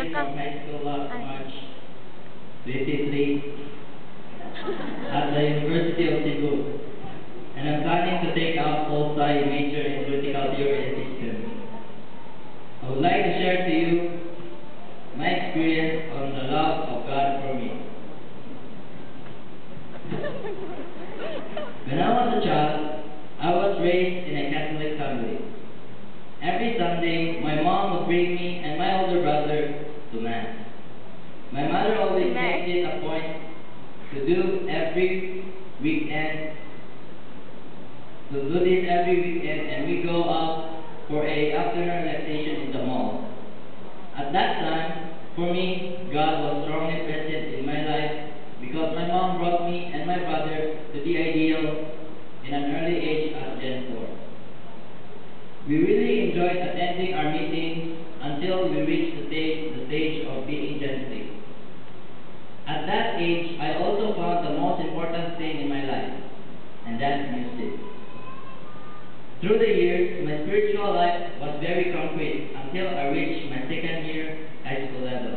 graduating from high school last March 23 at the University of Cebu, and I'm planning to take up full-time major in political theory and systems. I would like to share to you my experience on the love of God for me. When I was a child, I was raised in a Catholic family. Every Sunday, my mom would bring me and my older brother to Mass. My mother always makes it a point to do every weekend, and we go out for a afternoon relaxation in the mall. At that time, for me, God was strongly present in my life because my mom brought me and my brother to the ideal in an early age at Gen 4. We really enjoyed attending our meetings until we reached the stage of being Gen 6. At that age, I also found the most important thing in my life, and that's music. Through the years, my spiritual life was very concrete until I reached my second year high school level.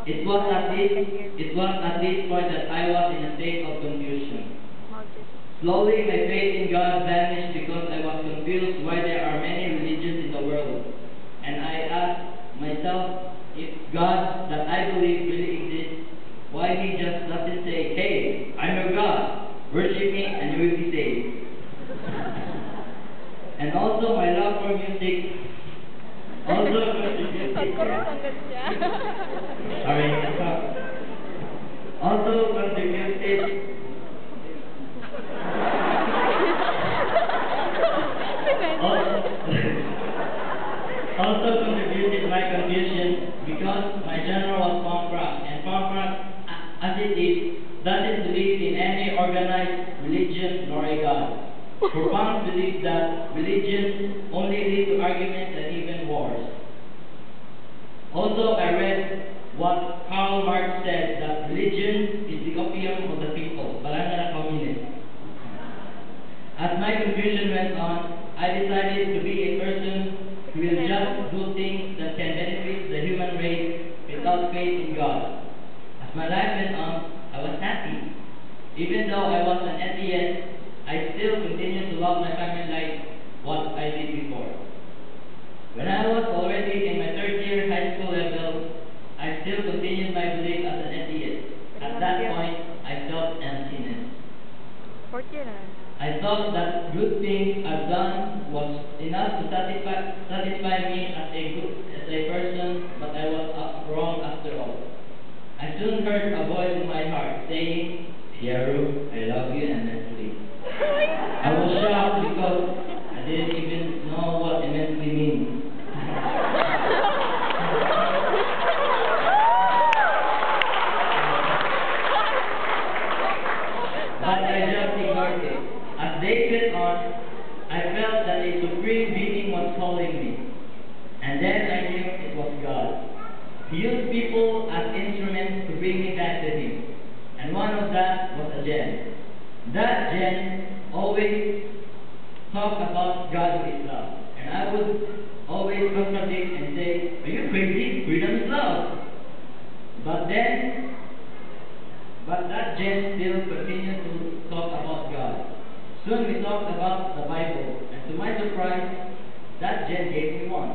It was at this point that I was in a state of confusion. Slowly, my faith in God vanished because I was confused why there are many religions in the world. And I asked myself, if God that I believe really exists, why He just doesn't say, "Hey, I'm your God, worship me and you will be saved." And also my love for music also contributed also contributed my confusion because my genre was punk rock, and punk rock, as it is, doesn't believe in any organized religion nor a God. For punks believe that religion only leads to arguments and even wars. Also, I read what Karl Marx said, that religion is the opium of the people, parang na communist. As my confusion went on, I decided to be a person who will just do things that can benefit the human race without faith in God. As my life went on, I was happy. Even though I was an atheist, I still continued to love my family like what I did before. When I was already in my third year high school level, I still continued my belief as an atheist. At that point, I felt emptiness. I thought that good things I've done was enough to satisfy me as a person, but I was wrong after all. I soon heard a voice in my heart saying, "Piero, I love you immensely." I was shocked because I didn't even know what immensely means. But I just ignored it. As days went on, I felt that a supreme being was calling me. And then I knew it was God. He used people as instruments to bring me back to Him. And one of that was a Jen. That Jen always talked about God who is love. And I would always contradict and say, "Are you crazy? Freedom is love." But that Jen still continued to talk about God. Soon we talked about the Bible, and to my surprise, that Jen gave me one.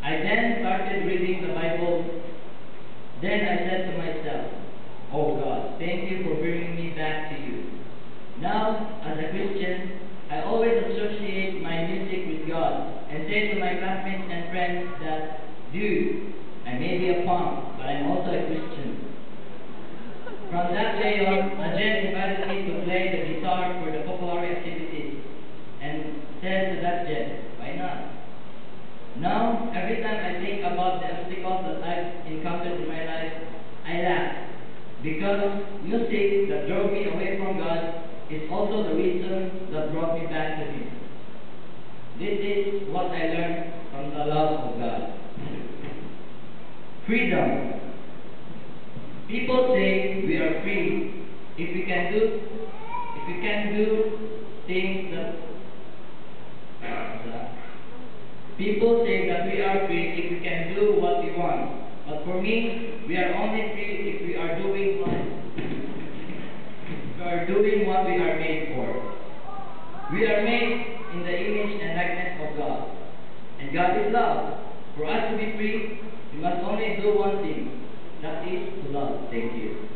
I then started reading the Bible. Then I said to myself, "Oh God, thank you for bringing me back to you." Now, as a Christian, I always associate my music with God and say to my classmates and friends that, "Dude, I may be a punk, but I'm also a Christian." From that day on, Jen invited me to play the guitar for the popular activities, and said to that Jen, "Why not?" Now, every time I think about the obstacles that I've encountered in my life, I laugh, because music that drove me away from God is also the reason that brought me back to Him. This is what I learned from the love of God. Freedom. People say we are free if we can do things that People say that we are free if we can do what we want. But for me, we are only free if we are doing what we are made for. We are made in the image and likeness of God. And God is love. For us to be free, we must only do one thing. That is to love. Thank you.